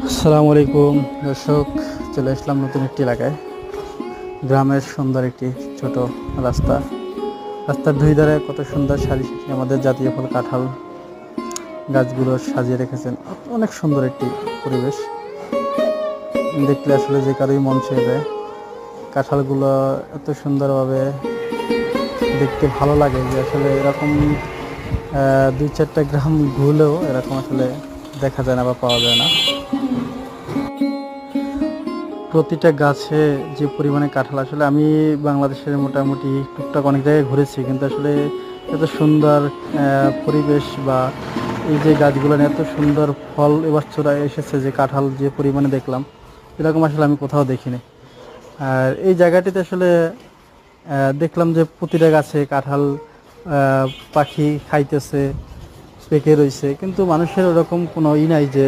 আসসালামু আলাইকুম দর্শক, চলে আসলাম নতুন একটি এলাকায়। গ্রামের সুন্দর একটি ছোট রাস্তা। রাস্তার দুই ধারে কত সুন্দর সারি সারি আমাদের জাতীয় ফল কাঁঠাল গাছগুলো সাজিয়ে রেখেছেন। অনেক সুন্দর একটি পরিবেশ, দেখলে আসলে যে কারোই মন ছুঁয়ে যায়। কাঁঠালগুলো এত সুন্দরভাবে দেখতে ভালো লাগে যে আসলে এরকম দুই চারটা গ্রাম ঘুরলেও এরকম আসলে দেখা যায় না বা পাওয়া যায় না। প্রতিটা গাছে যে পরিমাণে কাঁঠাল, আসলে আমি বাংলাদেশের মোটামুটি টুকটাক অনেক জায়গায় ঘুরেছি, কিন্তু আসলে এত সুন্দর পরিবেশ বা এই যে গাছগুলো এত সুন্দর ফল এবার চূড়ায় এসেছে, যে কাঁঠাল যে পরিমাণে দেখলাম এরকম আসলে আমি কোথাও দেখিনি। আর এই জায়গাটিতে আসলে দেখলাম যে প্রতিটা গাছে কাঁঠাল পাখি খাইতেছে, পেকে রয়েছে, কিন্তু মানুষের ওরকম কোনো নাই যে